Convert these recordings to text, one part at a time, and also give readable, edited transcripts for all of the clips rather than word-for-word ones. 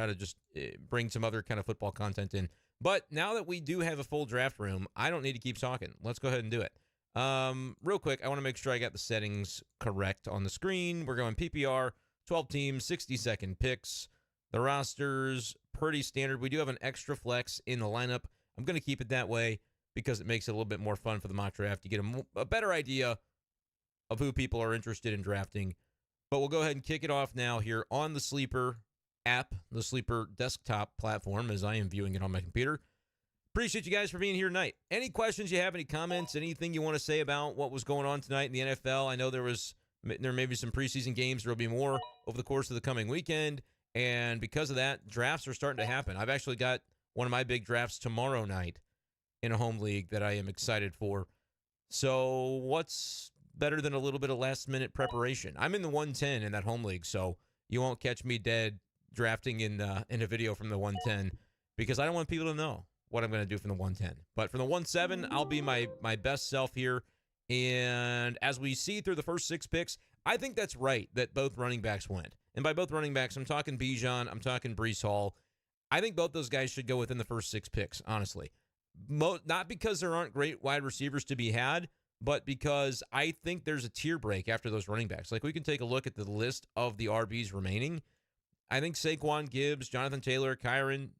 try to just bring some other kind of football content in. But now that we do have a full draft room, I don't need to keep talking. Let's go ahead and do it. Real quick, I want to make sure I got the settings correct on the screen. We're going PPR, 12 teams, 60-second picks. The roster's pretty standard. We do have an extra flex in the lineup. I'm going to keep it that way because it makes it a little bit more fun for the mock draft. You get a better idea of who people are interested in drafting. But we'll go ahead and kick it off now here on the Sleeper app, the Sleeper desktop platform, as I am viewing it on my computer. Appreciate you guys for being here tonight. Any questions you have, any comments, anything you want to say about what was going on tonight in the NFL? I know there may be some preseason games. There will be more over the course of the coming weekend. And because of that, drafts are starting to happen. I've actually got one of my big drafts tomorrow night in a home league that I am excited for. So what's better than a little bit of last-minute preparation? I'm in the 110 in that home league, so you won't catch me dead drafting in a video from the 110 because I don't want people to know what I'm going to do from the 110. But from the 1-7, I'll be my best self here. And as we see through the first 6 picks, I think that's right that both running backs went. And by both running backs, I'm talking Bijan, I'm talking Breece Hall. I think both those guys should go within the first 6 picks, honestly. Not because there aren't great wide receivers to be had, but because I think there's a tier break after those running backs. Like, we can take a look at the list of the RBs remaining. I think Saquon, Gibbs, Jonathan Taylor, Kyron,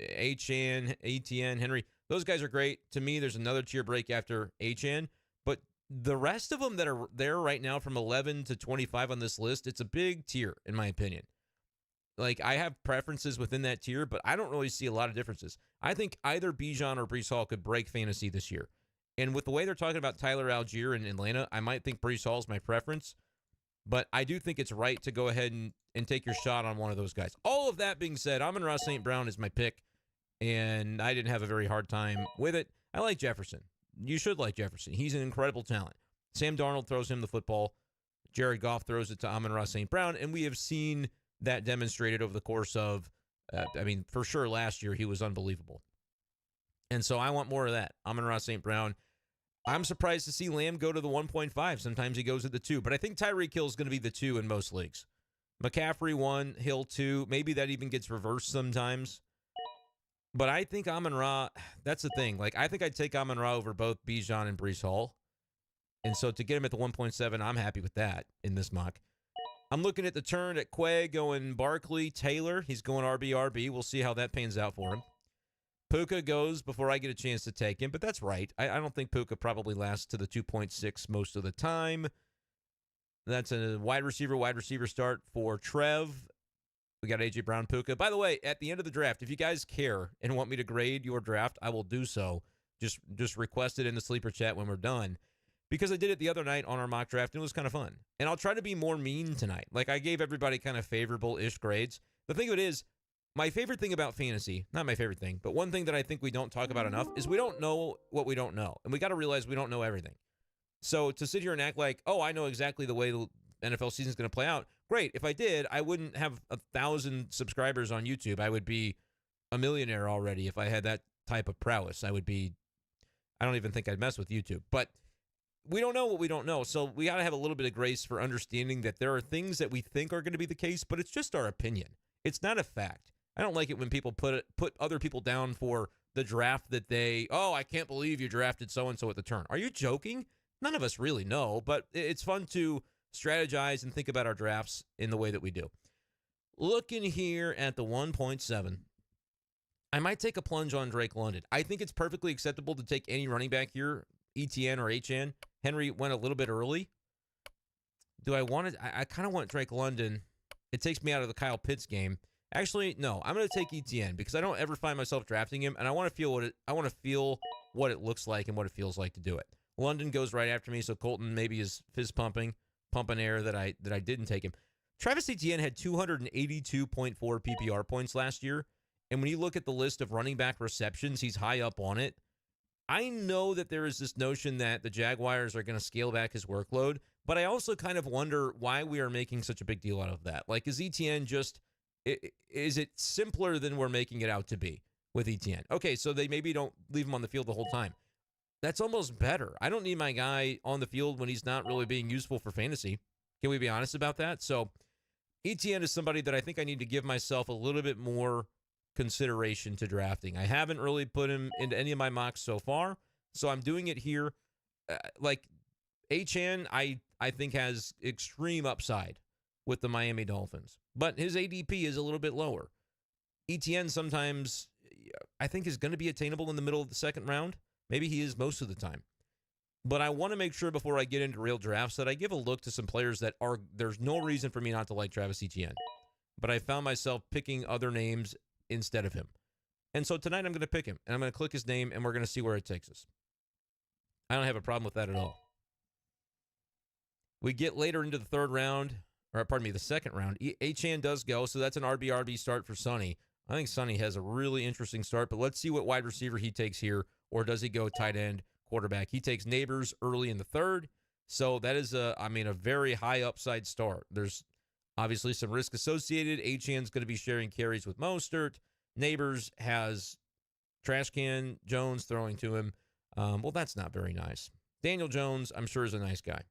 Achane, Etienne, Henry, those guys are great. To me, there's another tier break after Achane. But the rest of them that are there right now from 11 to 25 on this list, it's a big tier, in my opinion. Like, I have preferences within that tier, but I don't really see a lot of differences. I think either Bijan or Breece Hall could break fantasy this year. And with the way they're talking about Tyler Algier in Atlanta, I might think Breece Hall is my preference. But I do think it's right to go ahead and take your shot on one of those guys. All of that being said, Amon-Ra St. Brown is my pick, and I didn't have a very hard time with it. I like Jefferson. You should like Jefferson. He's an incredible talent. Sam Darnold throws him the football. Jared Goff throws it to Amon-Ra St. Brown, and we have seen that demonstrated over the course of, for sure last year he was unbelievable. And so I want more of that. Amon-Ra St. Brown. I'm surprised to see Lamb go to the 1.5. Sometimes he goes at the 2. But I think Tyreek Hill is going to be the 2 in most leagues. McCaffrey 1, Hill 2. Maybe that even gets reversed sometimes. But I think Amon-Ra, that's the thing. Like, I think I'd take Amon-Ra over both Bijan and Breece Hall. And so to get him at the 1.7, I'm happy with that in this mock. I'm looking at the turn at Quay going Barkley, Taylor. He's going RB. We'll see how that pans out for him. Puka goes before I get a chance to take him, but that's right. I don't think Puka probably lasts to the 2.6 most of the time. That's a wide receiver start for Trev. We got A.J. Brown, Puka. By the way, at the end of the draft, if you guys care and want me to grade your draft, I will do so. Just request it in the sleeper chat when we're done. Because I did it the other night on our mock draft, and it was kind of fun. And I'll try to be more mean tonight. Like, I gave everybody kind of favorable-ish grades. The thing of it is, my favorite thing about fantasy, not my favorite thing, but one thing that I think we don't talk about enough is we don't know what we don't know. And we got to realize we don't know everything. So to sit here and act like, oh, I know exactly the way the NFL season is going to play out, great. If I did, I wouldn't have 1,000 subscribers on YouTube. I would be a millionaire already if I had that type of prowess. I don't even think I'd mess with YouTube. But we don't know what we don't know. So we got to have a little bit of grace for understanding that there are things that we think are going to be the case, but it's just our opinion. It's not a fact. I don't like it when people put other people down for the draft that I can't believe you drafted so-and-so at the turn. Are you joking? None of us really know, but it's fun to strategize and think about our drafts in the way that we do. Looking here at the 1.7, I might take a plunge on Drake London. I think it's perfectly acceptable to take any running back here, ETN or HN. Henry went a little bit early. Do I want it? I kind of want Drake London. It takes me out of the Kyle Pitts game. Actually, no. I'm going to take ETN because I don't ever find myself drafting him, and I want to feel what it looks like and what it feels like to do it. London goes right after me, so Colton maybe is fizz pumping air that I didn't take him. Travis Etienne had 282.4 PPR points last year, and when you look at the list of running back receptions, he's high up on it. I know that there is this notion that the Jaguars are going to scale back his workload, but I also kind of wonder why we are making such a big deal out of that. Like, is ETN is it simpler than we're making it out to be with ETN? Okay, so they maybe don't leave him on the field the whole time. That's almost better. I don't need my guy on the field when he's not really being useful for fantasy. Can we be honest about that? So ETN is somebody that I think I need to give myself a little bit more consideration to drafting. I haven't really put him into any of my mocks so far, so I'm doing it here. Like HN, I think has extreme upside with the Miami Dolphins, but his ADP is a little bit lower. ETN sometimes I think is going to be attainable in the middle of the second round. Maybe he is most of the time. But I want to make sure before I get into real drafts that I give a look to some players that are, there's no reason for me not to like Travis Etienne. But I found myself picking other names instead of him. And so tonight I'm going to pick him, and I'm going to click his name, and we're going to see where it takes us. I don't have a problem with that at all. We get later into the third round, or pardon me, the second round. Achane does go, so that's an RB start for Sonny. I think Sonny has a really interesting start, but let's see what wide receiver he takes here, or does he go tight end, quarterback? He takes Neighbors early in the third, so that is a very high upside start. There's obviously some risk associated. Achane's going to be sharing carries with Mostert. Neighbors has Trash Can Jones throwing to him. Well, that's not very nice. Daniel Jones, I'm sure, is a nice guy.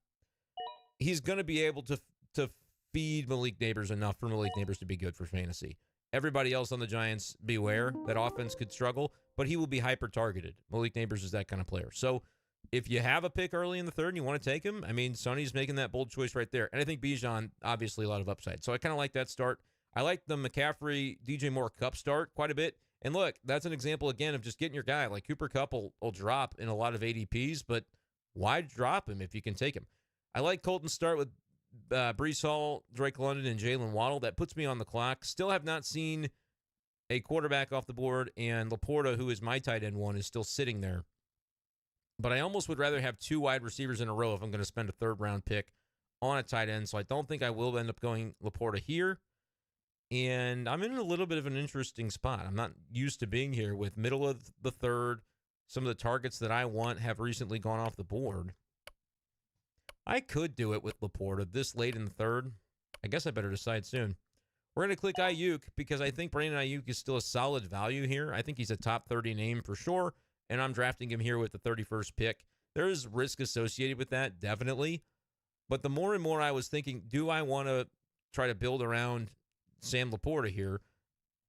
He's going to be able to feed Malik Neighbors enough for Malik Neighbors to be good for fantasy. Everybody else on the Giants, beware. That offense could struggle, but he will be hyper-targeted. Malik Neighbors is that kind of player. So if you have a pick early in the third and you want to take him, I mean, Sonny's making that bold choice right there. And I think Bijan, obviously, a lot of upside. So I kind of like that start. I like the McCaffrey, DJ Moore Cup start quite a bit. And look, that's an example, again, of just getting your guy. Like Cooper Kupp will drop in a lot of ADPs, but why drop him if you can take him? I like Colton's start with Breece Hall, Drake London, and Jalen Waddle. That puts me on the clock. Still have not seen a quarterback off the board, and Laporta, who is my tight end one, is still sitting there. But I almost would rather have two wide receivers in a row if I'm going to spend a third-round pick on a tight end, so I don't think I will end up going Laporta here. And I'm in a little bit of an interesting spot. I'm not used to being here with middle of the third. Some of the targets that I want have recently gone off the board. I could do it with Laporta this late in the third. I guess I better decide soon. We're going to click Aiyuk because I think Brandon Aiyuk is still a solid value here. I think he's a top 30 name for sure, and I'm drafting him here with the 31st pick. There is risk associated with that, definitely. But the more and more I was thinking, do I want to try to build around Sam Laporta here?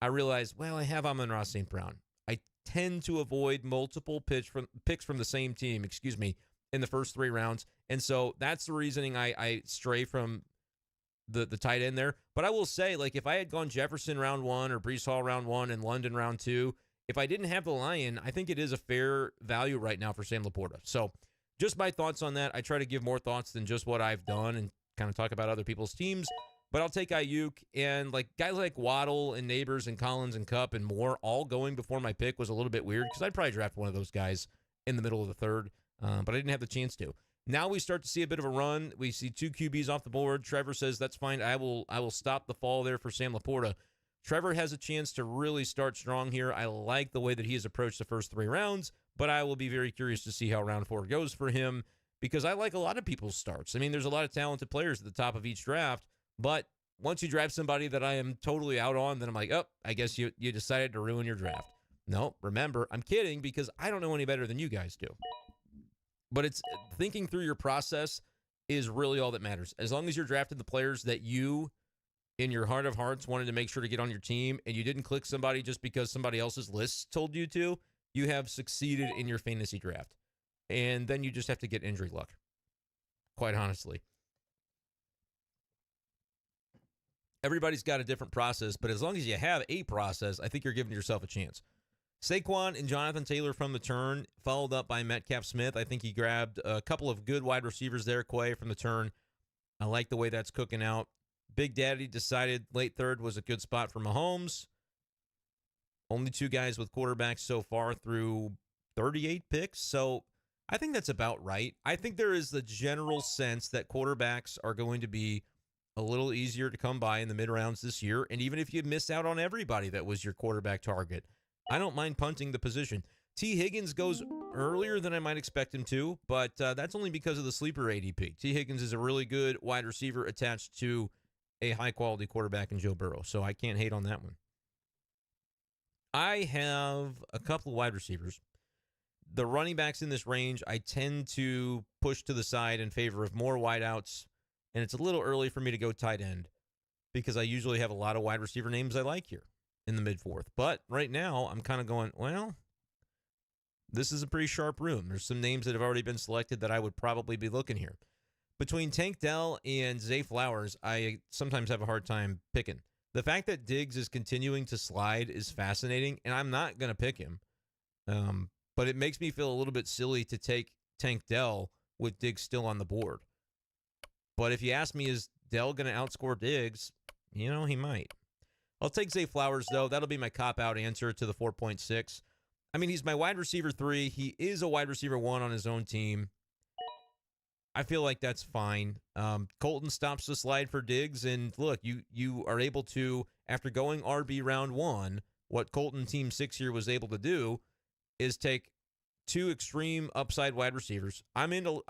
I realized, well, I have Amon-Ra St. Brown. I tend to avoid multiple picks from the same team, in the first three rounds. And so that's the reasoning I stray from the tight end there. But I will say, like, if I had gone Jefferson round one or Breece Hall round one and London round two, if I didn't have the Lion, I think it is a fair value right now for Sam Laporta. So just my thoughts on that. I try to give more thoughts than just what I've done and kind of talk about other people's teams. But I'll take Aiyuk, and like guys like Waddle and Neighbors and Collins and Kupp and Moore all going before my pick was a little bit weird because I'd probably draft one of those guys in the middle of the third, but I didn't have the chance to. Now we start to see a bit of a run. We see two QBs off the board. Trevor says that's fine. I will stop the fall there for Sam Laporta. Trevor has a chance to really start strong here. I like the way that he has approached the first three rounds, but I will be very curious to see how round four goes for him because I like a lot of people's starts. I mean, there's a lot of talented players at the top of each draft, but once you draft somebody that I am totally out on, then I'm like, oh, I guess you decided to ruin your draft. No, remember, I'm kidding because I don't know any better than you guys do. But it's thinking through your process is really all that matters. As long as you're drafting the players that you, in your heart of hearts, wanted to make sure to get on your team, and you didn't click somebody just because somebody else's list told you to, you have succeeded in your fantasy draft. And then you just have to get injury luck, quite honestly. Everybody's got a different process, but as long as you have a process, I think you're giving yourself a chance. Saquon and Jonathan Taylor from the turn, followed up by Metcalf Smith. I think he grabbed a couple of good wide receivers there, Quay from the turn. I like the way that's cooking out. Big Daddy decided late third was a good spot for Mahomes. Only two guys with quarterbacks so far through 38 picks, so I think that's about right. I think there is the general sense that quarterbacks are going to be a little easier to come by in the mid-rounds this year, and even if you miss out on everybody that was your quarterback target, I don't mind punting the position. T. Higgins goes earlier than I might expect him to, but that's only because of the sleeper ADP. T. Higgins is a really good wide receiver attached to a high-quality quarterback in Joe Burrow, so I can't hate on that one. I have a couple of wide receivers. The running backs in this range, I tend to push to the side in favor of more wideouts, and it's a little early for me to go tight end. because I usually have a lot of wide receiver names I like here in the mid-4th. But right now, I'm kind of going, well, this is a pretty sharp room. There's some names that have already been selected that I would probably be looking here. Between Tank Dell and Zay Flowers, I sometimes have a hard time picking. The fact that Diggs is continuing to slide is fascinating, and I'm not going to pick him. But it makes me feel a little bit silly to take Tank Dell with Diggs still on the board. But if you ask me, is Dell going to outscore Diggs? He might. I'll take Zay Flowers, though. That'll be my cop-out answer to the 4.6. I mean, he's my wide receiver 3. He is a wide receiver 1 on his own team. I feel like that's fine. Colton stops the slide for Diggs, and look, you are able to, after going RB round 1, what Colton Team 6 here was able to do is take 2 extreme upside wide receivers. I'm into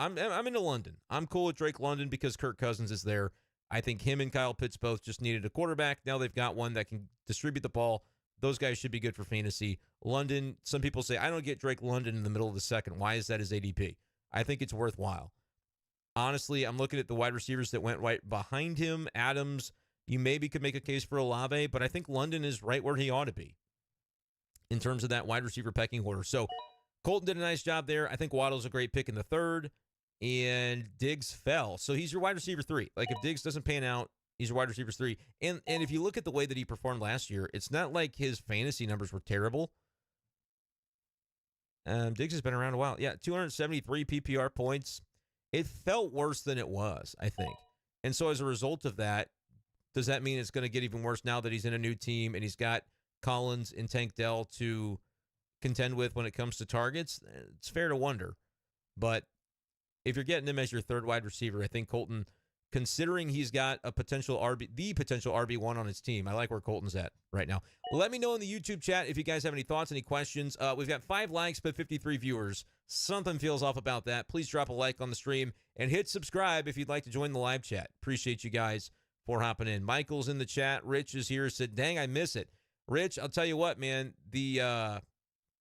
London. I'm cool with Drake London because Kirk Cousins is there. I think him and Kyle Pitts both just needed a quarterback. Now they've got one that can distribute the ball. Those guys should be good for fantasy. London, some people say, I don't get Drake London in the middle of the second. Why is that his ADP? I think it's worthwhile. Honestly, I'm looking at the wide receivers that went right behind him. Adams, you maybe could make a case for Olave, but I think London is right where he ought to be in terms of that wide receiver pecking order. So Colton did a nice job there. I think Waddle's a great pick in the 3rd, and Diggs fell. So he's your wide receiver 3. Like, if Diggs doesn't pan out, he's your wide receiver 3. And if you look at the way that he performed last year, it's not like his fantasy numbers were terrible. Diggs has been around a while. Yeah, 273 PPR points. It felt worse than it was, I think. And so as a result of that, does that mean it's going to get even worse now that he's in a new team and he's got Collins and Tank Dell to contend with when it comes to targets? It's fair to wonder. But if you're getting him as your 3rd wide receiver, I think Colton, considering he's got the potential RB1 on his team, I like where Colton's at right now. Let me know in the YouTube chat if you guys have any thoughts, any questions. We've got 5 likes, but 53 viewers. Something feels off about that. Please drop a like on the stream and hit subscribe if you'd like to join the live chat. Appreciate you guys for hopping in. Michael's in the chat. Rich is here. Said, dang, I miss it. Rich, I'll tell you what, man. The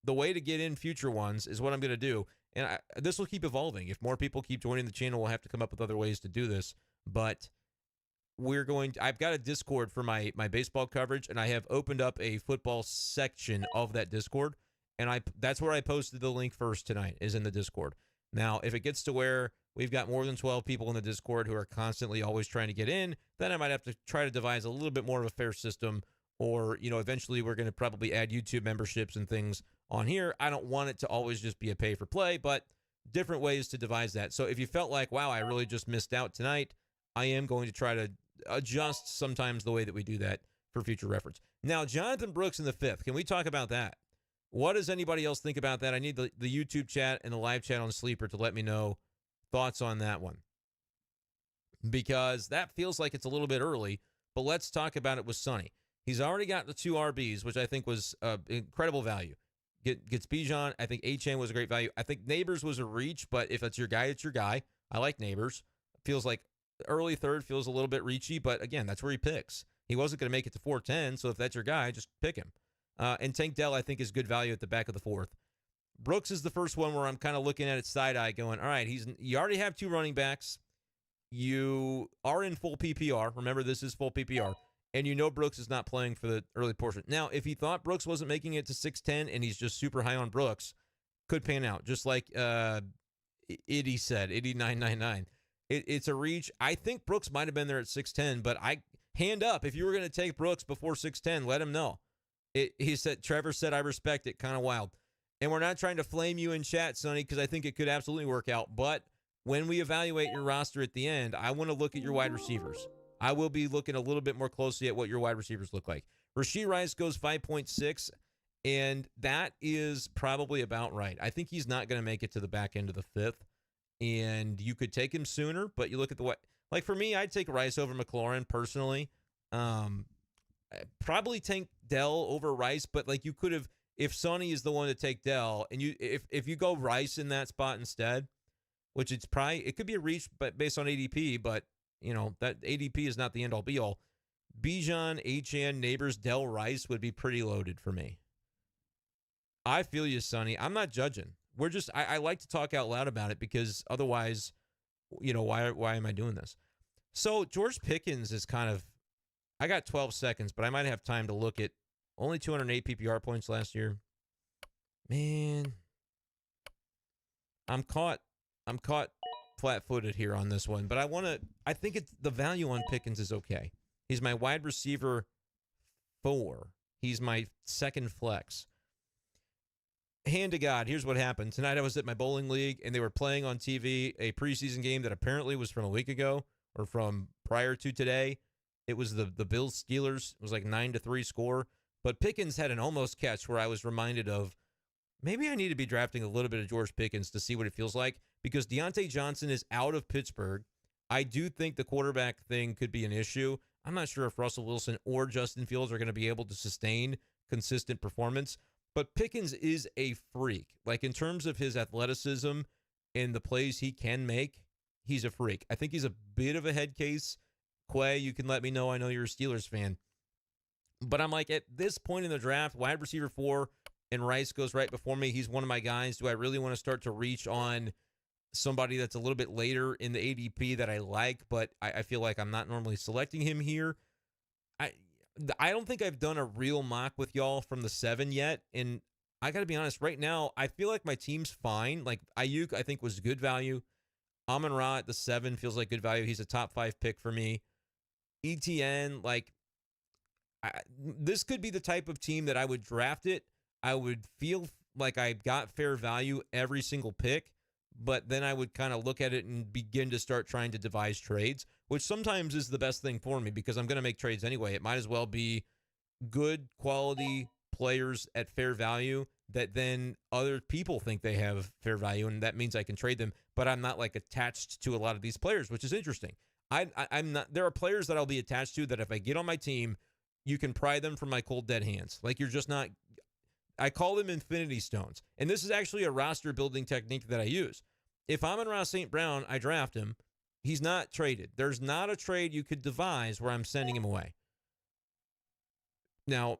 way to get in future ones is what I'm going to do. And this will keep evolving. If more people keep joining the channel, we'll have to come up with other ways to do this. But I've got a Discord for my baseball coverage, and I have opened up a football section of that Discord. And that's where I posted the link first tonight, is in the Discord. Now, if it gets to where we've got more than 12 people in the Discord who are constantly always trying to get in, then I might have to try to devise a little bit more of a fair system. Or, eventually we're going to probably add YouTube memberships and things on here. I don't want it to always just be a pay for play, but different ways to devise that. So if you felt like, wow, I really just missed out tonight, I am going to try to adjust sometimes the way that we do that for future reference. Now, Jonathan Brooks in the 5th. Can we talk about that? What does anybody else think about that? I need the YouTube chat and the live chat on Sleeper to let me know thoughts on that one, because that feels like it's a little bit early, but let's talk about it with Sonny. He's already got the 2 RBs, which I think was incredible value. Gets Bijan. I think Achane was a great value. I think Neighbors was a reach, but if it's your guy, it's your guy. I like Neighbors. Feels like early 3rd, feels a little bit reachy, but again, that's where he picks. He wasn't going to make it to 410, so if that's your guy, just pick him. And Tank Dell, I think, is good value at the back of the 4th. Brooks is the first one where I'm kind of looking at it side-eye going, all right, you already have 2 running backs. You are in full PPR. Remember, this is full PPR. And Brooks is not playing for the early portion. Now, if he thought Brooks wasn't making it to 610 and he's just super high on Brooks, could pan out. Just like Iddy said, Iddy999. It's a reach. I think Brooks might have been there at 610, but hand up. If you were going to take Brooks before 610, let him know. Trevor said, I respect it. Kind of wild. And we're not trying to flame you in chat, Sonny, because I think it could absolutely work out. But when we evaluate your roster at the end, I want to look at your wide receivers. I will be looking a little bit more closely at what your wide receivers look like. Rashee Rice goes 5.6, and that is probably about right. I think he's not going to make it to the back end of the 5th, and you could take him sooner, but you look at like for me, I'd take Rice over McLaurin personally. Probably take Dell over Rice, but like you could have, if Sonny is the one to take Dell, and if you go Rice in that spot instead, which it could be a reach, but based on ADP, but that ADP is not the end-all, be-all. Bijan, Achane, Neighbors, Dell, Rice would be pretty loaded for me. I feel you, Sonny. I'm not judging. We're just, I like to talk out loud about it because otherwise, why am I doing this? So George Pickens is kind of I got 12 seconds, but I might have time to look at only 208 PPR points last year. Man, I'm caught flat-footed here on this one, but I think it's the value on Pickens is okay. He's my wide receiver 4. He's my second flex. Hand to God, here's what happened. Tonight I was at my bowling league, and they were playing on TV a preseason game that apparently was from a week ago or from prior to today. It was the Bills Steelers. It was like 9-3 score. But Pickens had an almost catch where I was reminded of maybe I need to be drafting a little bit of George Pickens to see what it feels like, because Deontay Johnson is out of Pittsburgh. I do think the quarterback thing could be an issue. I'm not sure if Russell Wilson or Justin Fields are going to be able to sustain consistent performance. But Pickens is a freak. Like, in terms of his athleticism and the plays he can make, he's a freak. I think he's a bit of a head case. Quay, you can let me know. I know you're a Steelers fan. But I'm like, at this point in the draft, wide receiver 4, and Rice goes right before me. He's one of my guys. Do I really want to start to reach on somebody that's a little bit later in the ADP that I like, but I feel like I'm not normally selecting him here? I don't think I've done a real mock with y'all from the 7 yet, and I got to be honest, right now, I feel like my team's fine. Like, Aiyuk, I think, was good value. Amon-Ra at the 7 feels like good value. He's a top 5 pick for me. ETN, like, this could be the type of team that I would draft it. I would feel like I got fair value every single pick, but then I would kind of look at it and begin to start trying to devise trades, which sometimes is the best thing for me because I'm going to make trades anyway. It might as well be good quality players at fair value that then other people think they have fair value, and that means I can trade them, but I'm not like attached to a lot of these players, which is interesting. I'm not. There are players that I'll be attached to that if I get on my team, you can pry them from my cold dead hands. Like, you're just not. I call them infinity stones. And this is actually a roster building technique that I use. If Amon-Ra St. Brown, I draft him, he's not traded. There's not a trade you could devise where I'm sending him away. Now,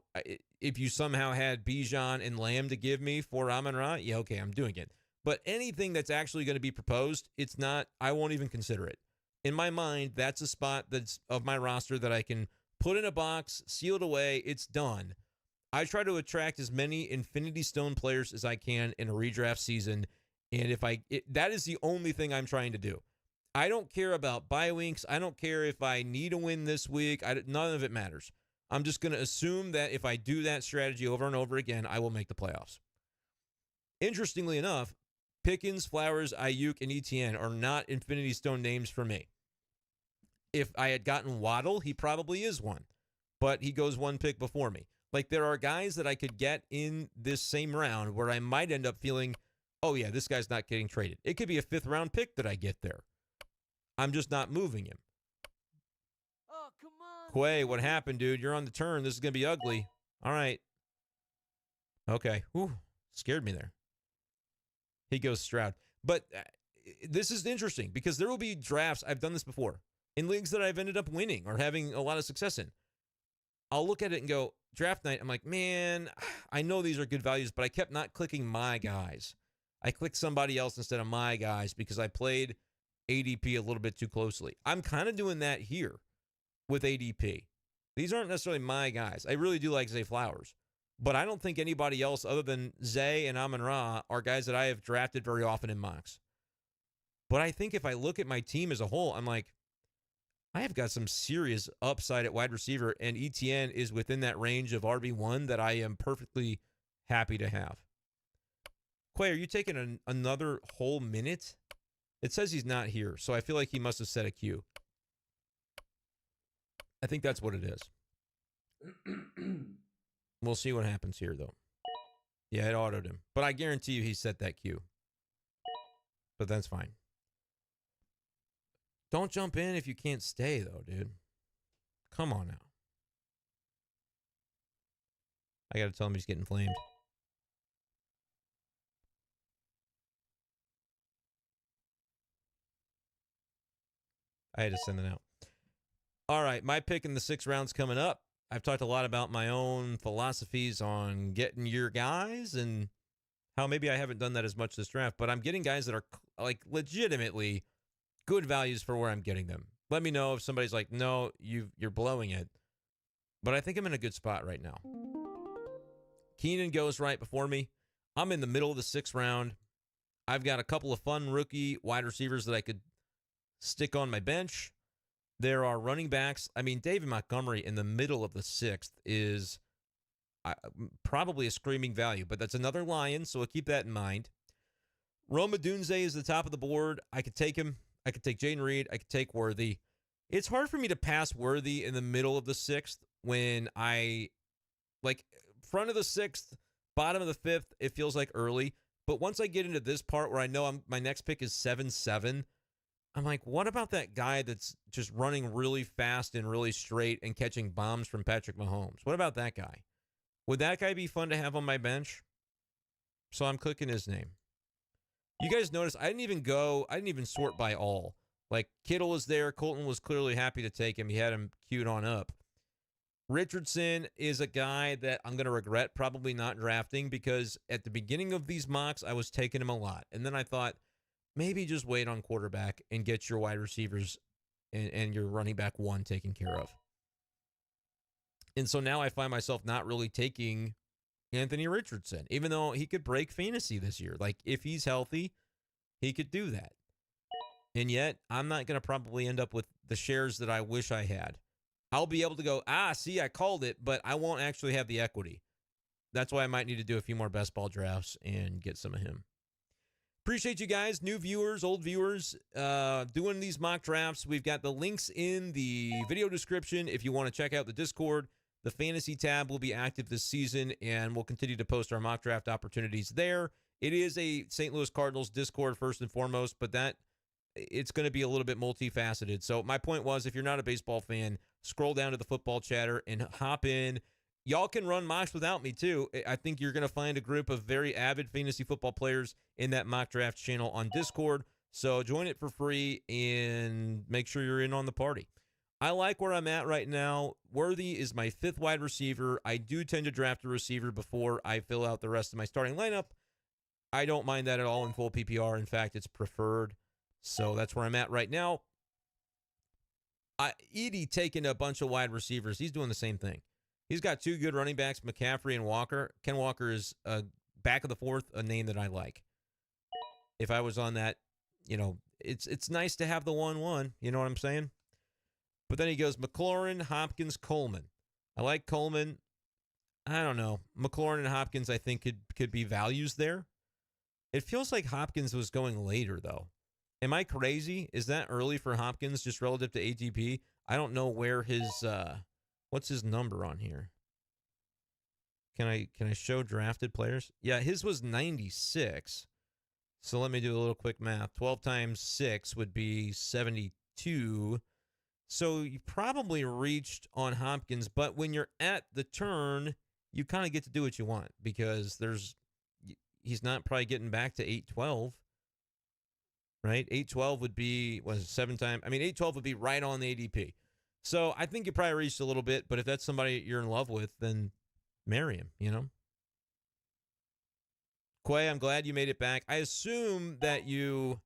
if you somehow had Bijan and Lamb to give me for Amon-Ra, yeah, okay, I'm doing it. But anything that's actually going to be proposed, it's not, I won't even consider it. In my mind, that's a spot that's of my roster that I can put in a box, seal it away, it's done. I try to attract as many Infinity Stone players as I can in a redraft season, and that is the only thing I'm trying to do. I don't care about bye weeks. I don't care if I need a win this week. None of it matters. I'm just going to assume that if I do that strategy over and over again, I will make the playoffs. Interestingly enough, Pickens, Flowers, Aiyuk, and ETN are not Infinity Stone names for me. If I had gotten Waddle, he probably is one, but he goes one pick before me. Like, there are guys that I could get in this same round where I might end up feeling, oh, yeah, this guy's not getting traded. It could be a 5th-round pick that I get there. I'm just not moving him. Oh, come on. Quay, what happened, dude? You're on the turn. This is going to be ugly. All right. Okay. Whew. Scared me there. He goes Stroud. But this is interesting because there will be drafts. I've done this before in leagues that I've ended up winning or having a lot of success in. I'll look at it and go, draft night, I'm like, man, I know these are good values, but I kept not clicking my guys. I clicked somebody else instead of my guys because I played ADP a little bit too closely. I'm kind of doing that here with ADP. These aren't necessarily my guys. I really do like Zay Flowers, but I don't think anybody else other than Zay and Amon-Ra are guys that I have drafted very often in mocks. But I think if I look at my team as a whole, I'm like, I have got some serious upside at wide receiver, and ETN is within that range of RB1 that I am perfectly happy to have. Quay, are you taking another whole minute? It says he's not here, so I feel like he must have set a queue. I think that's what it is. We'll see what happens here, though. Yeah, it autoed him. But I guarantee you he set that queue. But that's fine. Don't jump in if you can't stay, though, dude. Come on now. I got to tell him he's getting flamed. I had to send it out. All right, my pick in the 6 rounds coming up. I've talked a lot about my own philosophies on getting your guys and how maybe I haven't done that as much this draft, but I'm getting guys that are like legitimately good values for where I'm getting them. Let me know if somebody's like, no, you're blowing it. but I think I'm in a good spot right now. Keenan goes right before me. I'm in the middle of the 6th round. I've got a couple of fun rookie wide receivers that I could stick on my bench. There are running backs. I mean, David Montgomery in the middle of the 6th is probably a screaming value, but that's another Lion, so we'll keep that in mind. Roma Dunze is the top of the board. I could take him. I could take Jaden Reed. I could take Worthy. It's hard for me to pass Worthy in the middle of the 6th when I, like, front of the 6th, bottom of the 5th, it feels like early. But once I get into this part where I know my next pick is 7-7, I'm like, what about that guy that's just running really fast and really straight and catching bombs from Patrick Mahomes? What about that guy? Would that guy be fun to have on my bench? So I'm clicking his name. You guys notice I didn't even sort by all. Like, Kittle was there. Colton was clearly happy to take him. He had him queued on up. Richardson is a guy that I'm going to regret probably not drafting because at the beginning of these mocks, I was taking him a lot. And then I thought, maybe just wait on quarterback and get your wide receivers and your running back 1 taken care of. And so now I find myself not really taking Anthony Richardson, even though he could break fantasy this year. Like, if he's healthy, he could do that. And yet, I'm not going to probably end up with the shares that I wish I had. I'll be able to go, see, I called it, but I won't actually have the equity. That's why I might need to do a few more best ball drafts and get some of him. Appreciate you guys, new viewers, old viewers, doing these mock drafts. We've got the links in the video description if you want to check out the Discord. The fantasy tab will be active this season, and we'll continue to post our mock draft opportunities there. It is a St. Louis Cardinals Discord first and foremost, but it's going to be a little bit multifaceted. So my point was, if you're not a baseball fan, scroll down to the football chatter and hop in. Y'all can run mocks without me, too. I think you're going to find a group of very avid fantasy football players in that mock draft channel on Discord. So join it for free and make sure you're in on the party. I like where I'm at right now. Worthy is my 5th wide receiver. I do tend to draft a receiver before I fill out the rest of my starting lineup. I don't mind that at all in full PPR. In fact, it's preferred. So that's where I'm at right now. Edie taking a bunch of wide receivers. He's doing the same thing. He's got 2 good running backs, McCaffrey and Walker. Ken Walker is back of the 4th, a name that I like. If I was on that, it's nice to have the 1-1. You know what I'm saying? But then he goes McLaurin, Hopkins, Coleman. I like Coleman. I don't know. McLaurin and Hopkins, I think, could be values there. It feels like Hopkins was going later, though. Am I crazy? Is that early for Hopkins just relative to ATP? I don't know where his what's his number on here. Can I show drafted players? Yeah, his was 96. So let me do a little quick math. 12 times 6 would be 72. So you probably reached on Hopkins, but when you're at the turn, you kind of get to do what you want because he's not probably getting back to 812. Right? 812 would be, 7 times? 812 would be right on the ADP. So I think you probably reached a little bit, but if that's somebody you're in love with, then marry him, Quay, I'm glad you made it back. I assume that you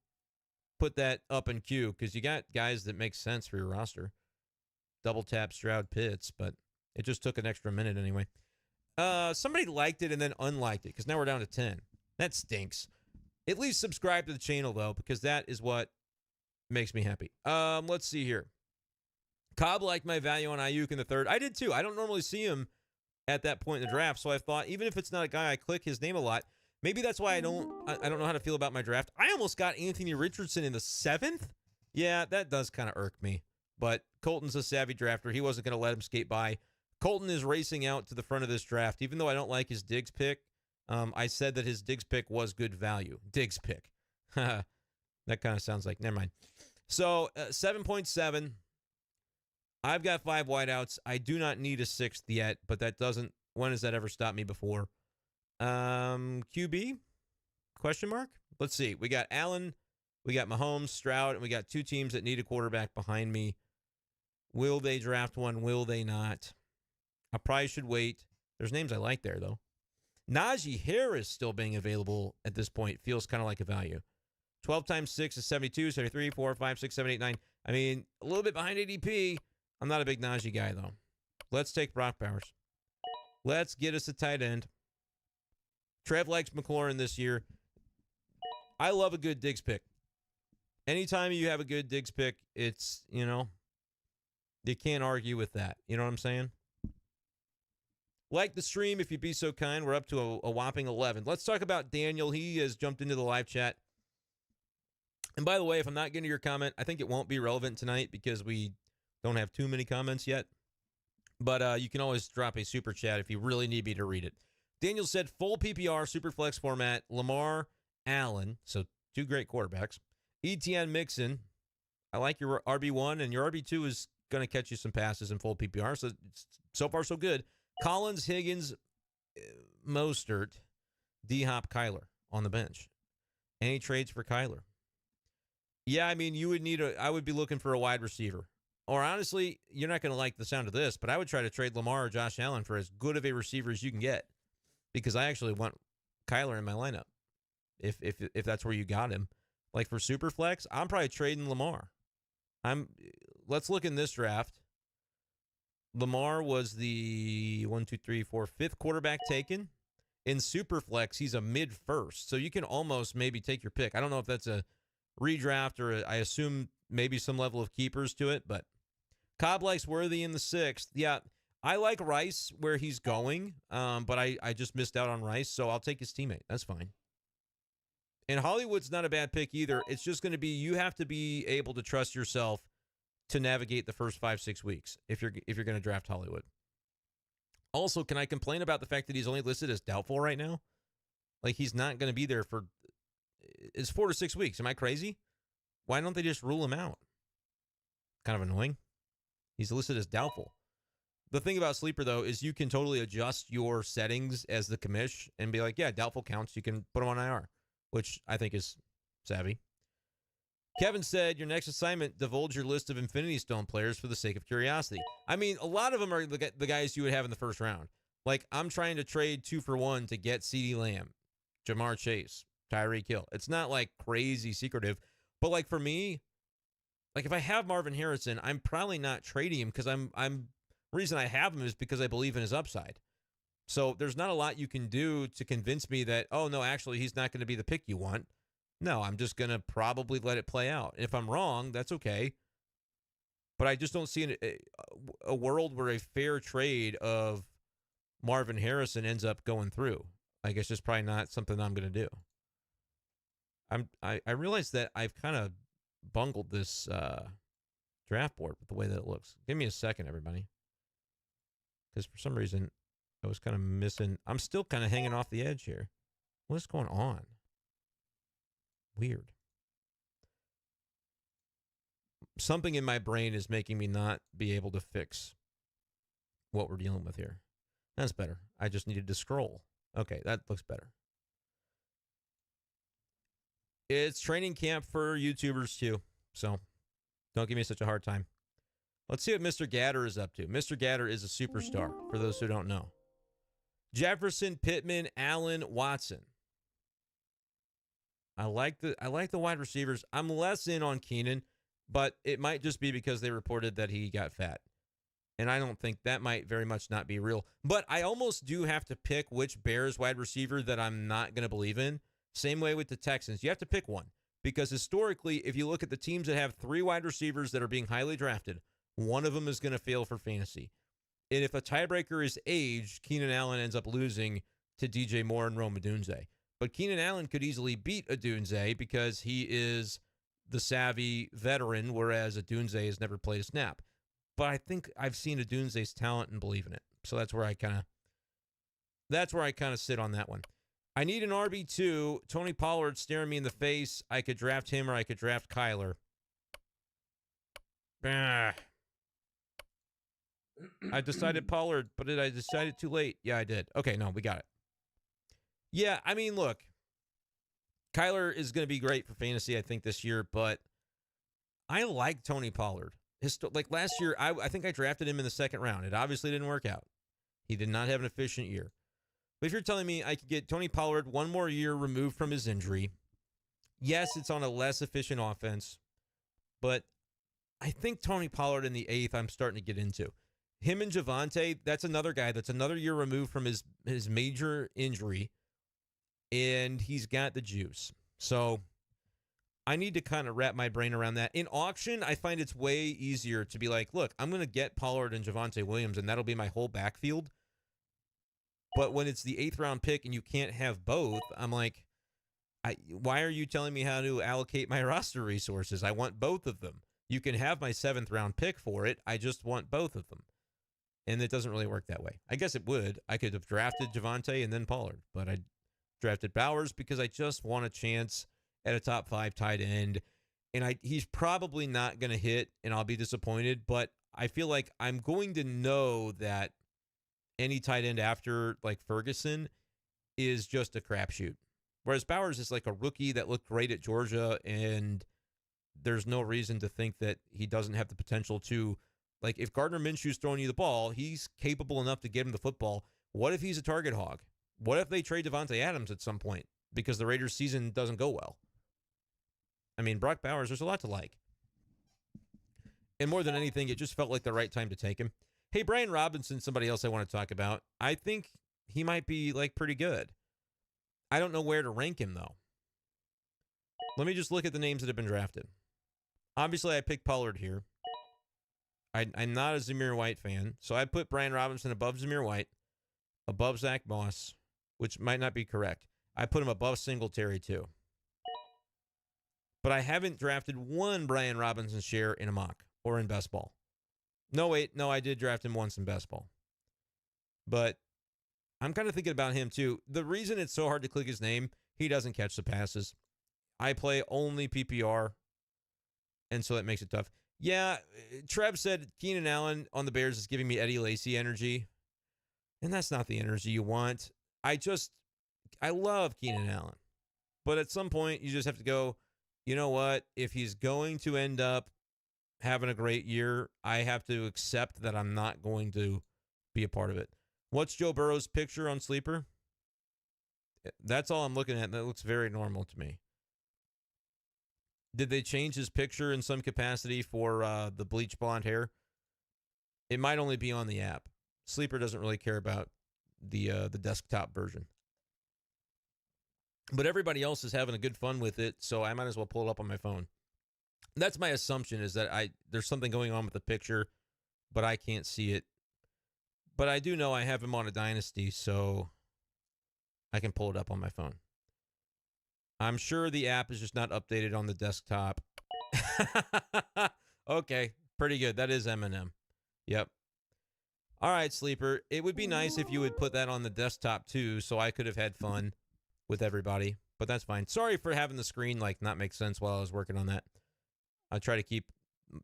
put that up in queue because you got guys that make sense for your roster. Double tap Stroud Pitts, but it just took an extra minute anyway. Somebody liked it and then unliked it because now we're down to 10. That stinks. At least subscribe to the channel, though, because that is what makes me happy. Let's see here. Cobb liked my value on Aiyuk in the 3rd. I did, too. I don't normally see him at that point in the draft, so I thought, even if it's not a guy I click his name a lot, maybe that's why I don't know how to feel about my draft. I almost got Anthony Richardson in the 7th. Yeah, that does kind of irk me. But Colton's a savvy drafter. He wasn't going to let him skate by. Colton is racing out to the front of this draft, even though I don't like his Diggs pick. I said that his Diggs pick was good value. Diggs pick. That kind of sounds like, never mind. So 7.7. I've got 5 wideouts. I do not need a 6th yet, but that doesn't, when has that ever stopped me before? QB? Question mark? Let's see. We got Allen, we got Mahomes, Stroud, and we got 2 teams that need a quarterback behind me. Will they draft one? Will they not? I probably should wait. There's names I like there, though. Najee Harris still being available at this point feels kind of like a value. 12 times 6 is 72, 73, 4, 5, 6, 7, 8, 9. A little bit behind ADP. I'm not a big Najee guy, though. Let's take Brock Bowers. Let's get us a tight end. Trev likes McLaurin this year. I love a good Diggs pick. Anytime you have a good Diggs pick, it's, you can't argue with that. You know what I'm saying? Like the stream, if you'd be so kind. We're up to a whopping 11. Let's talk about Daniel. He has jumped into the live chat. And by the way, if I'm not getting to your comment, I think it won't be relevant tonight because we don't have too many comments yet. But you can always drop a super chat if you really need me to read it. Daniel said full PPR, super flex format, Lamar, Allen, so two great quarterbacks. Etienne Mixon, I like your RB1, and your RB2 is going to catch you some passes in full PPR, so far so good. Collins, Higgins, Mostert, D-Hop, Kyler on the bench. Any trades for Kyler? Yeah, I mean, you would I would be looking for a wide receiver. Or honestly, you're not going to like the sound of this, but I would try to trade Lamar or Josh Allen for as good of a receiver as you can get, because I actually want Kyler in my lineup. If that's where you got him, like for Superflex, I'm probably trading Lamar. Let's look in this draft. Lamar was the 5th quarterback taken. In Superflex, he's a mid-first, so you can almost maybe take your pick. I don't know if that's a redraft or I assume maybe some level of keepers to it, but Cobb likes Worthy in the 6th. Yeah, I like Rice where he's going, but I just missed out on Rice, so I'll take his teammate. That's fine. And Hollywood's not a bad pick either. It's just going to be you have to be able to trust yourself to navigate the first 5-6 weeks if you're going to draft Hollywood. Also, can I complain about the fact that he's only listed as doubtful right now? Like, he's not going to be there for it's 4 to 6 weeks. Am I crazy? Why don't they just rule him out? Kind of annoying. He's listed as doubtful. The thing about Sleeper, though, is you can totally adjust your settings as the commish and be like, yeah, doubtful counts. You can put him on IR, which I think is savvy. Kevin said, your next assignment, divulge your list of Infinity Stone players for the sake of curiosity. I mean, a lot of them are the guys you would have in the first round. Like, I'm trying to trade 2-for-1 to get CeeDee Lamb, Jamar Chase, Tyreek Hill. It's not, like, crazy secretive. But, like, for me, like, if I have Marvin Harrison, I'm probably not trading him because the reason I have him is because I believe in his upside. So there's not a lot you can do to convince me that, oh, no, actually, he's not going to be the pick you want. No, I'm just going to probably let it play out. If I'm wrong, that's okay. But I just don't see a world where a fair trade of Marvin Harrison ends up going through. Like, it's just probably not something I'm going to do. I realize that I've kind of bungled this draft board with the way that it looks. Give me a second, everybody. Because for some reason, I was kind of missing. I'm still kind of hanging off the edge here. What's going on? Weird. Something in my brain is making me not be able to fix what we're dealing with here. That's better. I just needed to scroll. Okay, that looks better. It's training camp for YouTubers too, so don't give me such a hard time. Let's see what Mr. Gatter is up to. Mr. Gatter is a superstar, for those who don't know. Jefferson, Pittman, Allen, Watson. I like the wide receivers. I'm less in on Keenan, but it might just be because they reported that he got fat. And I don't think that might very much not be real. But I almost do have to pick which Bears wide receiver that I'm not going to believe in. Same way with the Texans. You have to pick one. Because historically, if you look at the teams that have 3 wide receivers that are being highly drafted, one of them is going to fail for fantasy. And if a tiebreaker is age, Keenan Allen ends up losing to DJ Moore and Rome Odunze. But Keenan Allen could easily beat Odunze because he is the savvy veteran, whereas Odunze has never played a snap. But I think I've seen Odunze's talent and believe in it. So that's where I kind of sit on that one. I need an RB2. Tony Pollard staring me in the face. I could draft him or I could draft Kyler. I decided Pollard, but did I decide it too late? Yeah, I did. Okay, no, we got it. Yeah, I mean, look, Kyler is going to be great for fantasy, I think, this year, but I like Tony Pollard. Like last year, I think I drafted him in the second round. It obviously didn't work out. He did not have an efficient year. But if you're telling me I could get Tony Pollard one more year removed from his injury, yes, it's on a less efficient offense, but I think Tony Pollard in the 8th I'm starting to get into. Him and Javonte, that's another guy that's another year removed from his major injury, and he's got the juice. So I need to kind of wrap my brain around that. In auction, I find it's way easier to be like, look, I'm going to get Pollard and Javonte Williams, and that'll be my whole backfield. But when it's the 8th round pick and you can't have both, I'm like, why are you telling me how to allocate my roster resources? I want both of them. You can have my 7th round pick for it. I just want both of them. And it doesn't really work that way. I guess it would. I could have drafted Javonte and then Pollard, but I drafted Bowers because I just want a chance at a top 5 tight end. And he's probably not going to hit, and I'll be disappointed, but I feel like I'm going to know that any tight end after like Ferguson is just a crapshoot. Whereas Bowers is like a rookie that looked great at Georgia, and there's no reason to think that he doesn't have the potential to, like, if Gardner Minshew's throwing you the ball, he's capable enough to get him the football. What if he's a target hog? What if they trade Devontae Adams at some point because the Raiders' season doesn't go well? I mean, Brock Bowers, there's a lot to like. And more than anything, it just felt like the right time to take him. Hey, Brian Robinson, somebody else I want to talk about. I think he might be, like, pretty good. I don't know where to rank him, though. Let me just look at the names that have been drafted. Obviously, I picked Pollard here. I'm not a Zamir White fan, so I put Brian Robinson above Zamir White, above Zach Moss, which might not be correct. I put him above Singletary, too. But I haven't drafted one Brian Robinson share in a mock or in best ball. No, wait. No, I did draft him once in best ball. But I'm kind of thinking about him, too. The reason it's so hard to click his name, he doesn't catch the passes. I play only PPR, and so that makes it tough. Yeah, Trev said Keenan Allen on the Bears is giving me Eddie Lacy energy, and that's not the energy you want. I love Keenan Allen, but at some point you just have to go, you know what? If he's going to end up having a great year, I have to accept that I'm not going to be a part of it. What's Joe Burrow's picture on Sleeper? That's all I'm looking at. That looks very normal to me. Did they change his picture in some capacity for the bleach blonde hair? It might only be on the app. Sleeper doesn't really care about the desktop version. But everybody else is having a good fun with it, so I might as well pull it up on my phone. That's my assumption, is that there's something going on with the picture, but I can't see it. But I do know I have him on a dynasty, so I can pull it up on my phone. I'm sure the app is just not updated on the desktop. Okay, pretty good. That is Eminem. Yep. All right, Sleeper. It would be nice if you would put that on the desktop too, so I could have had fun with everybody. But that's fine. Sorry for having the screen not make sense while I was working on that. I try to keep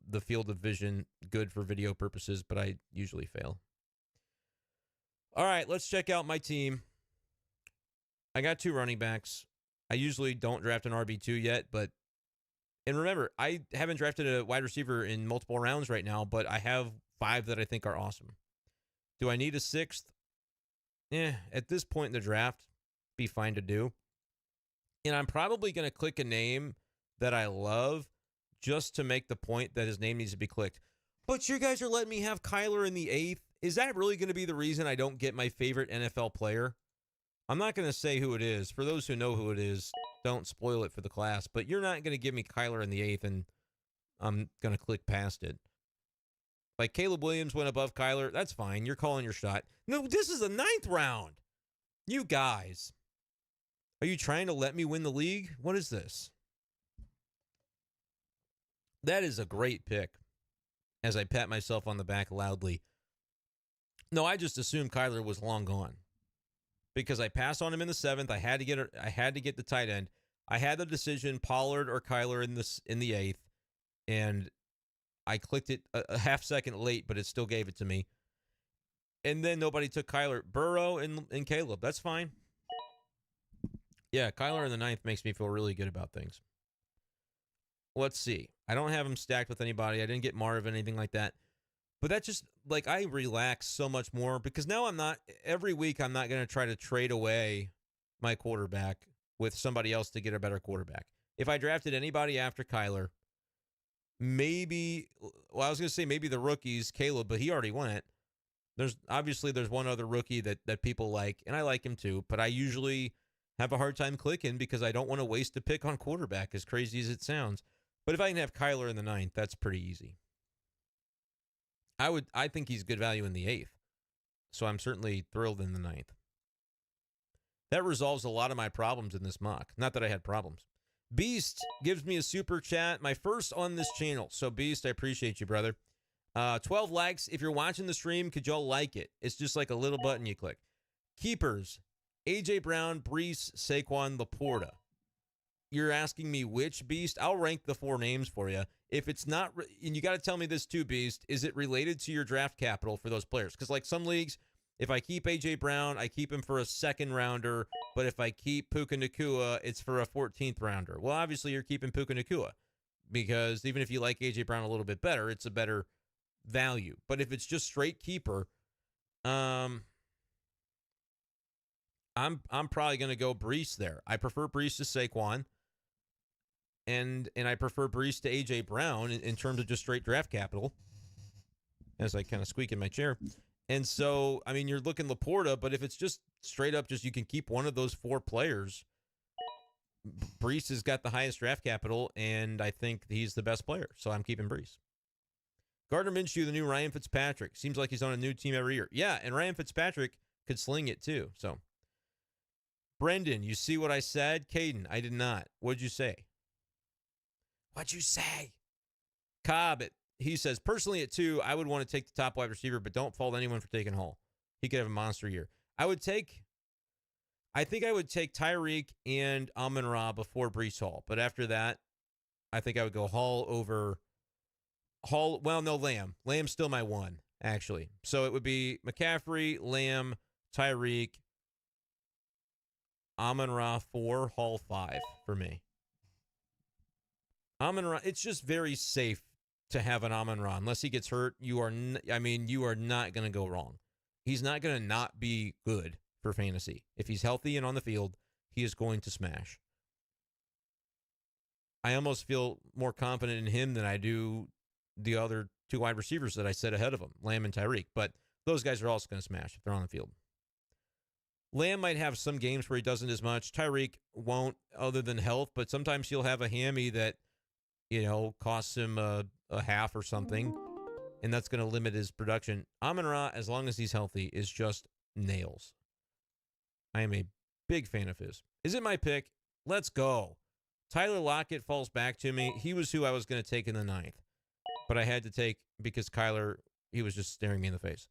the field of vision good for video purposes, but I usually fail. All right, let's check out my team. I got 2 running backs. I usually don't draft an RB2 yet, and remember, I haven't drafted a wide receiver in multiple rounds right now, but I have 5 that I think are awesome. Do I need a 6th? At this point in the draft, be fine to do. And I'm probably going to click a name that I love just to make the point that his name needs to be clicked. But you guys are letting me have Kyler in the 8th. Is that really going to be the reason I don't get my favorite NFL player? I'm not going to say who it is. For those who know who it is, don't spoil it for the class. But you're not going to give me Kyler in the 8th, and I'm going to click past it. Like Caleb Williams went above Kyler. That's fine. You're calling your shot. No, this is the 9th round. You guys. Are you trying to let me win the league? What is this? That is a great pick. As I pat myself on the back loudly. No, I just assumed Kyler was long gone. Because I passed on him in the 7th. I had to get the tight end. I had the decision, Pollard or Kyler in the 8th. And I clicked it a half second late, but it still gave it to me. And then nobody took Kyler. Burrow and Caleb. That's fine. Yeah, Kyler in the 9th makes me feel really good about things. Let's see. I don't have him stacked with anybody. I didn't get Marv, anything like that. But that just, I relax so much more because now every week I'm not going to try to trade away my quarterback with somebody else to get a better quarterback. If I drafted anybody after Kyler, maybe, I was going to say maybe the rookies, Caleb, but he already went. There's one other rookie that people like, and I like him too, but I usually have a hard time clicking because I don't want to waste a pick on quarterback, as crazy as it sounds. But if I can have Kyler in the 9th, that's pretty easy. I think he's good value in the 8th. So I'm certainly thrilled in the 9th. That resolves a lot of my problems in this mock. Not that I had problems. Beast gives me a super chat, my first on this channel. So Beast, I appreciate you, brother. 12 likes. If you're watching the stream, could y'all like it? It's just like a little button you click. Keepers, A.J. Brown, Brees, Saquon, Laporta. You're asking me which Beast? I'll rank the 4 names for you. If it's not, and you got to tell me this too, Beast, is it related to your draft capital for those players? Because like some leagues, if I keep A.J. Brown, I keep him for a 2nd rounder. But if I keep Puka Nacua, it's for a 14th rounder. Well, obviously you're keeping Puka Nacua because even if you like A.J. Brown a little bit better, it's a better value. But if it's just straight keeper, I'm probably going to go Brees there. I prefer Brees to Saquon. And I prefer Brees to A.J. Brown in terms of just straight draft capital, as I kind of squeak in my chair. And so, I mean, you're looking Laporta, but if it's just straight up just you can keep one of those 4 players, Brees has got the highest draft capital, and I think he's the best player. So I'm keeping Brees. Gardner Minshew, the new Ryan Fitzpatrick. Seems like he's on a new team every year. Yeah, and Ryan Fitzpatrick could sling it too. So, Brendan, you see what I said? Caden, I did not. What'd you say? What'd you say? Cobb, he says, personally at 2, I would want to take the top wide receiver, but don't fault anyone for taking Hall. He could have a monster year. I think I would take Tyreek and Amon-Ra before Brees Hall. But after that, I think I would go Hall over Hall. Well, no, Lamb. Lamb's still my 1, actually. So it would be McCaffrey, Lamb, Tyreek, Amon-Ra 4, Hall 5 for me. Amon-Ra, it's just very safe to have an Amon-Ra. Unless he gets hurt, you are not going to go wrong. He's not going to not be good for fantasy. If he's healthy and on the field, he is going to smash. I almost feel more confident in him than I do the other 2 wide receivers that I set ahead of him, Lamb and Tyreek. But those guys are also going to smash if they're on the field. Lamb might have some games where he doesn't as much. Tyreek won't, other than health, but sometimes he'll have a hammy that, costs him a half or something, and that's going to limit his production. Amon-Ra, as long as he's healthy, is just nails. I am a big fan of his. Is it my pick? Let's go. Tyler Lockett falls back to me. He was who I was going to take in the 9th, but I had to take because Kyler, he was just staring me in the face.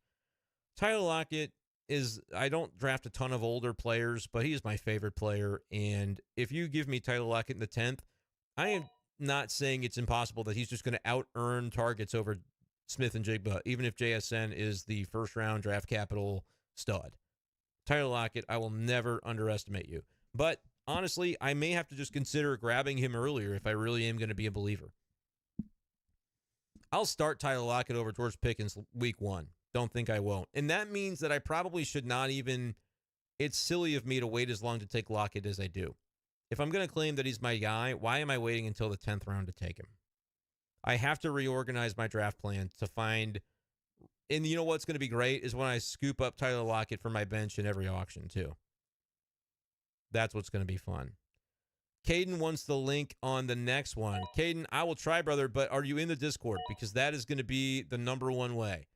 Tyler Lockett I don't draft a ton of older players, but he's my favorite player, and if you give me Tyler Lockett in the 10th, I am not saying it's impossible that he's just going to out-earn targets over Smith and Jigba, even if JSN is the first-round draft capital stud. Tyler Lockett, I will never underestimate you. But honestly, I may have to just consider grabbing him earlier if I really am going to be a believer. I'll start Tyler Lockett over George Pickens week 1. Don't think I won't. And that means that I probably should not even, it's silly of me to wait as long to take Lockett as I do. If I'm going to claim that he's my guy, why am I waiting until the 10th round to take him? I have to reorganize my draft plan to find, and you know what's going to be great is when I scoop up Tyler Lockett for my bench in every auction too. That's what's going to be fun. Caden wants the link on the next one. Caden, I will try, brother, but are you in the Discord? Because that is going to be the number 1 way.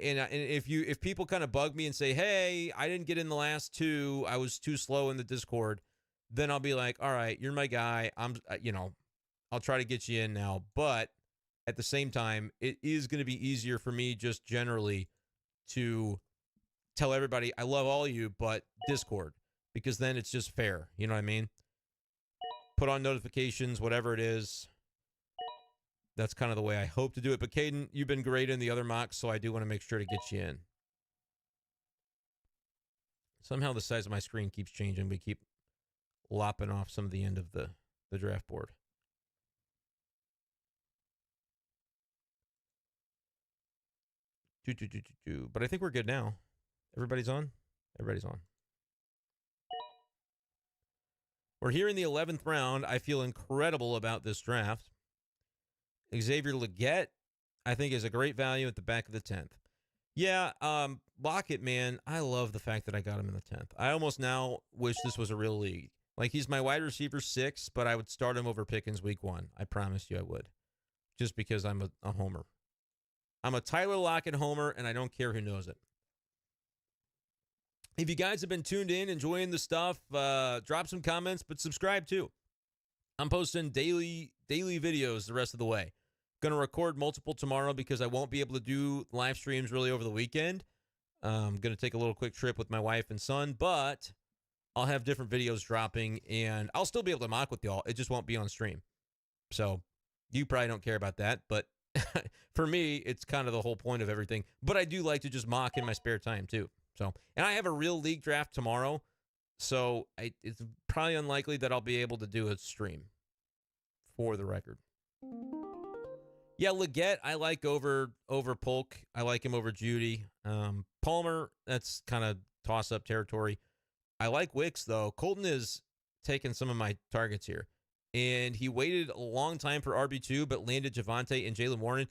And if people kind of bug me and say, hey, I didn't get in the last 2, I was too slow in the Discord, then I'll be like, all right, you're my guy. I'll try to get you in now. But at the same time, it is going to be easier for me just generally to tell everybody I love all of you, but Discord, because then it's just fair. You know what I mean? Put on notifications, whatever it is. That's kind of the way I hope to do it. But Caden, you've been great in the other mocks, so I do want to make sure to get you in. Somehow the size of my screen keeps changing. We keep lopping off some of the end of the draft board. But I think we're good now. Everybody's on? Everybody's on. We're here in the 11th round. I feel incredible about this draft. Xavier Legette, I think, is a great value at the back of the 10th. Yeah, Lockett, man, I love the fact that I got him in the 10th. I almost now wish this was a real league. Like, he's my wide receiver 6, but I would start him over Pickens week 1. I promised you I would. Just because I'm a homer. I'm a Tyler Lockett homer, and I don't care who knows it. If you guys have been tuned in, enjoying the stuff, drop some comments, but subscribe too. I'm posting daily videos the rest of the way. Going to record multiple tomorrow because I won't be able to do live streams really over the weekend. I'm going to take a little quick trip with my wife and son, but I'll have different videos dropping, and I'll still be able to mock with y'all. It just won't be on stream. So you probably don't care about that, but for me, it's kind of the whole point of everything. But I do like to just mock in my spare time too. So, and I have a real league draft tomorrow, so it's probably unlikely that I'll be able to do a stream, for the record. Yeah, Leggett, I like over Polk. I like him over Judy. Palmer, that's kind of toss-up territory. I like Wicks, though. Colton is taking some of my targets here. And he waited a long time for RB2, but landed Javonte and Jalen Warren.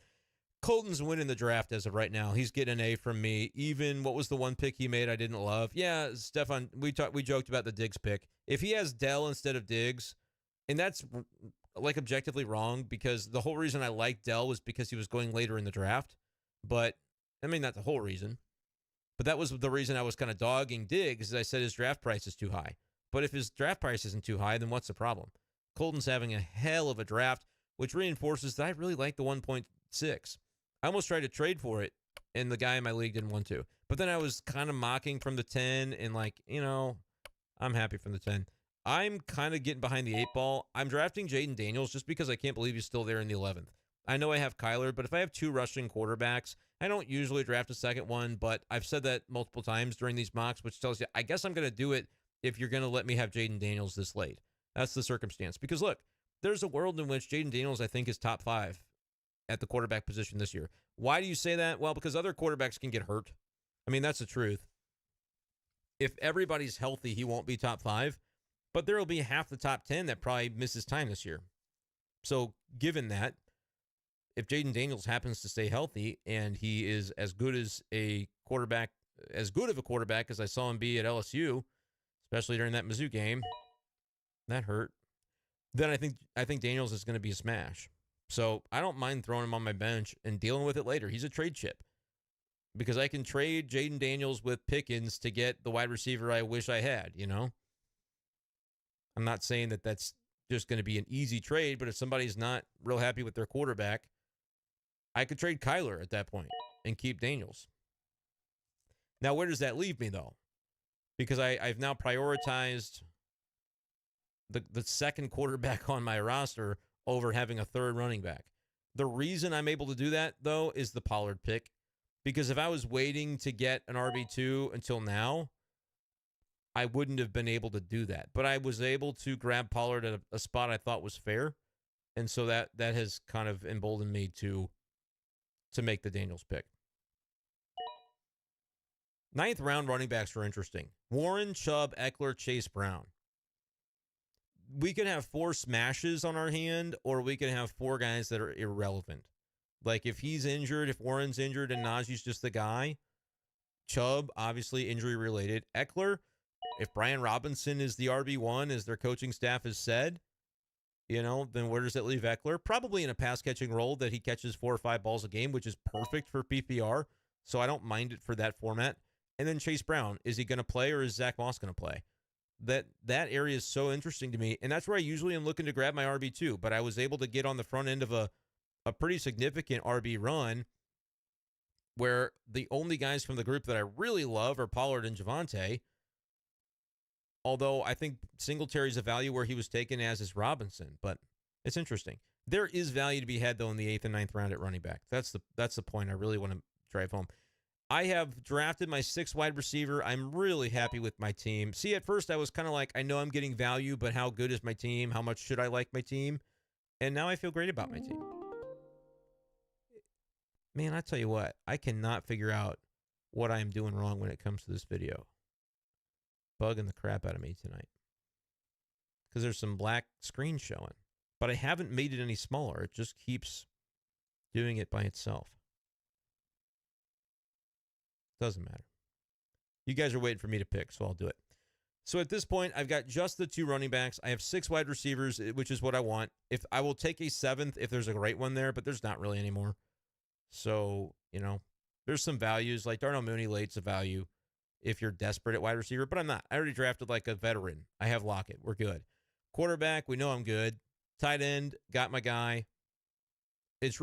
Colton's winning the draft as of right now. He's getting an A from me. Even, what was the one pick he made I didn't love? Yeah, Stefan, we joked about the Diggs pick. If he has Dell instead of Diggs, and that's like objectively wrong, because the whole reason I liked Dell was because he was going later in the draft. But, I mean, not the whole reason. But that was the reason I was kind of dogging Diggs, is I said his draft price is too high. But if his draft price isn't too high, then what's the problem? Colton's having a hell of a draft, which reinforces that I really like the 1.6. I almost tried to trade for it, and the guy in my league didn't want to. But then I was kind of mocking from the 10, and like, I'm happy from the 10. I'm kind of getting behind the 8 ball. I'm drafting Jaden Daniels just because I can't believe he's still there in the 11th. I know I have Kyler, but if I have 2 rushing quarterbacks, I don't usually draft a second one, but I've said that multiple times during these mocks, which tells you, I guess I'm going to do it if you're going to let me have Jaden Daniels this late. That's the circumstance. Because look, there's a world in which Jaden Daniels, I think, is top 5 at the quarterback position this year. Why do you say that? Well, because other quarterbacks can get hurt. I mean, that's the truth. If everybody's healthy, he won't be top 5, but there will be half the top 10 that probably misses time this year. So given that, if Jaden Daniels happens to stay healthy and he is as good as a quarterback, as good of a quarterback as I saw him be at LSU, especially during that Mizzou game, that hurt, then I think Daniels is going to be a smash. So I don't mind throwing him on my bench and dealing with it later. He's a trade chip because I can trade Jaden Daniels with Pickens to get the wide receiver I wish I had, I'm not saying that that's just going to be an easy trade, but if somebody's not real happy with their quarterback, I could trade Kyler at that point and keep Daniels. Now, where does that leave me, though? Because I've now prioritized the second quarterback on my roster over having a third running back. The reason I'm able to do that, though, is the Pollard pick. Because if I was waiting to get an RB2 until now, I wouldn't have been able to do that. But I was able to grab Pollard at a spot I thought was fair. And so that has kind of emboldened me to make the Daniels pick. 9th round running backs are interesting. Warren, Chubb, Eckler, Chase Brown. We could have 4 smashes on our hand, or we could have 4 guys that are irrelevant. Like if he's injured, if Warren's injured and Najee's just the guy. Chubb, obviously injury related. Eckler, if Brian Robinson is the RB1, as their coaching staff has said, then where does that leave Eckler? Probably in a pass-catching role that he catches 4 or 5 balls a game, which is perfect for PPR. So I don't mind it for that format. And then Chase Brown, is he going to play or is Zach Moss going to play? That area is so interesting to me, and that's where I usually am looking to grab my RB2, but I was able to get on the front end of a pretty significant RB run where the only guys from the group that I really love are Pollard and Javonte, although I think Singletary's a value where he was taken, as is Robinson, but it's interesting. There is value to be had, though, in the 8th and 9th round at running back. That's the point I really want to drive home. I have drafted my 6th wide receiver. I'm really happy with my team. See, at first I was kind of like, I know I'm getting value, but how good is my team? How much should I like my team? And now I feel great about my team. Man, I tell you what, I cannot figure out what I am doing wrong when it comes to this video. Bugging the crap out of me tonight. Because there's some black screen showing. But I haven't made it any smaller. It just keeps doing it by itself. Doesn't matter. You guys are waiting for me to pick, so I'll do it. So at this point, I've got just the 2 running backs. I have 6 wide receivers, which is what I want. If I will take a 7th if there's a great one there, but there's not really anymore. So, there's some values. Like Darnell Mooney late's a value if you're desperate at wide receiver, but I'm not. I already drafted like a veteran. I have Lockett. We're good. Quarterback, we know I'm good. Tight end, got my guy.